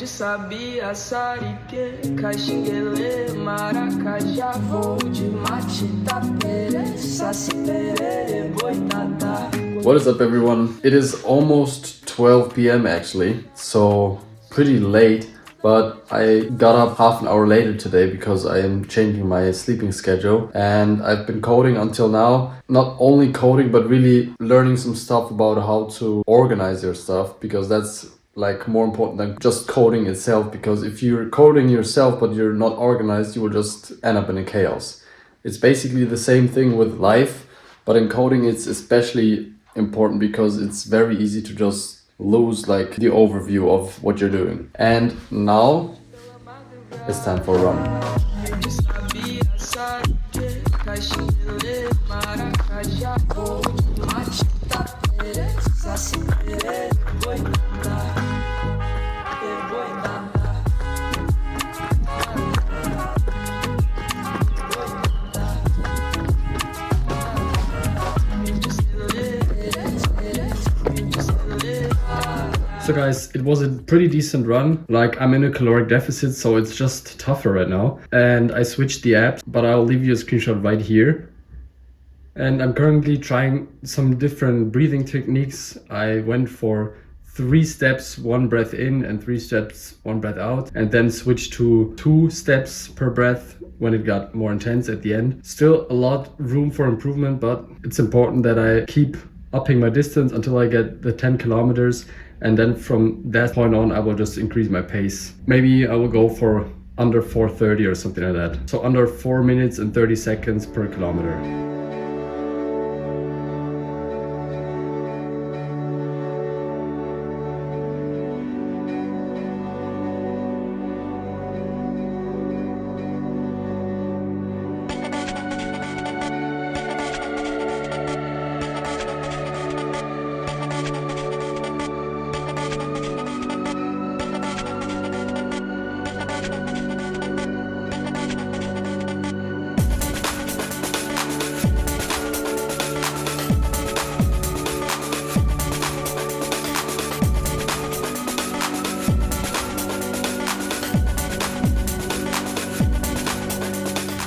What is up, everyone? It is almost 12 p.m. actually, so pretty late, but I got up half an hour later today because I am changing my sleeping schedule, and I've been coding until now. Not only coding, but really learning some stuff about how to organize your stuff, because that's like more important than just coding itself, because if you're coding yourself but you're not organized, you will just end up in a chaos. It's basically the same thing with life, but in coding it's especially important because it's very easy to just lose like the overview of what you're doing. And now it's time for a run. So guys, it was a pretty decent run. Like, I'm in a caloric deficit, so it's just tougher right now. And I switched the apps, but I'll leave you a screenshot right here. And I'm currently trying some different breathing techniques. I went for 3 steps, 1 breath in, and 3 steps, 1 breath out, and then switched to 2 steps per breath when it got more intense at the end. Still a lot room for improvement, but it's important that I keep upping my distance until I get the 10 kilometers. And then from that point on, I will just increase my pace. Maybe I will go for under 4:30 or something like that. So under 4 minutes and 30 seconds per kilometer.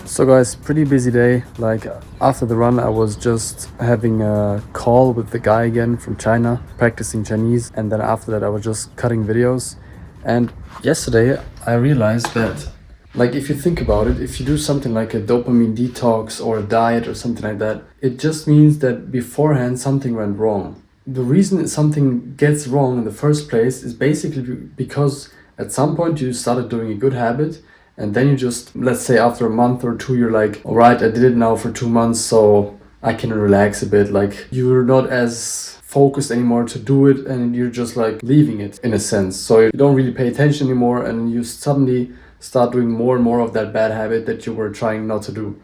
So guys, pretty busy day. Like, after the run I was just having a call with the guy again from China, practicing Chinese, and then after that I was just cutting videos. And yesterday I realized that, like, if you think about it, if you do something like a dopamine detox or a diet or something like that, it just means that beforehand something went wrong. The reason something gets wrong in the first place is basically because at some point you started doing a good habit, and then you just, let's say after a month or 2, you're like, all right, I did it now for 2 months, so I can relax a bit. Like, you're not as focused anymore to do it, and you're just like leaving it in a sense. So you don't really pay attention anymore, and you suddenly start doing more and more of that bad habit that you were trying not to do.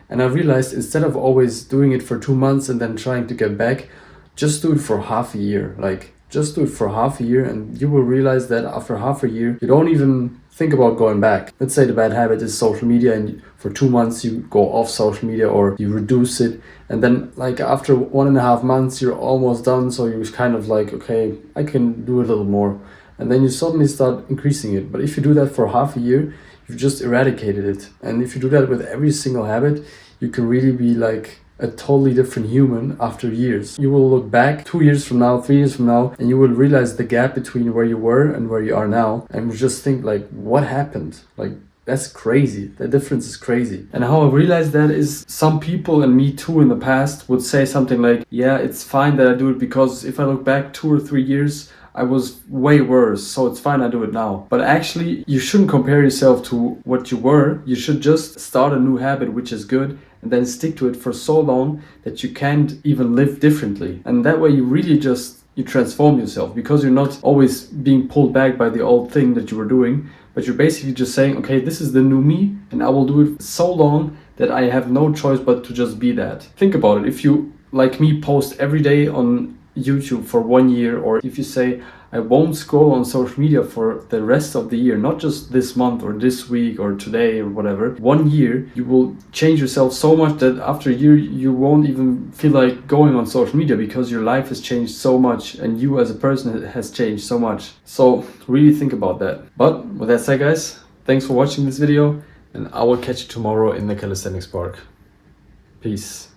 And I realized, instead of always doing it for 2 months and then trying to get back, just do it for half a year. Like, just do it for half a year, and you will realize that after half a year, you don't even think about going back. Let's say the bad habit is social media, and for 2 months you go off social media or you reduce it, and then like after 1.5 months you're almost done, so you're kind of like, okay, I can do a little more, and then you suddenly start increasing it. But if you do that for half a year, you've just eradicated it. And if you do that with every single habit, you can really be like a totally different human after years. You will look back 2 years from now, 3 years from now, and you will realize the gap between where you were and where you are now, and just think like, what happened? Like, that's crazy. The difference is crazy. And how I realized that is, some people, and me too in the past, would say something like, yeah, it's fine that I do it because if I look back 2 or 3 years, I was way worse, so it's fine, I do it now. But actually, you shouldn't compare yourself to what you were. You should just start a new habit, which is good, and then stick to it for so long that you can't even live differently. And that way you really just, you transform yourself, because you're not always being pulled back by the old thing that you were doing, but you're basically just saying, okay, this is the new me, and I will do it so long that I have no choice but to just be that. Think about it. If you, like me, post every day on YouTube for 1 year, or if you say I won't scroll on social media for the rest of the year, not just this month or this week or today or whatever, 1 year, you will change yourself so much that after a year you won't even feel like going on social media, because your life has changed so much and you as a person has changed so much. So really think about that. But with that said, guys, thanks for watching this video, and I will catch you tomorrow in the calisthenics park. Peace.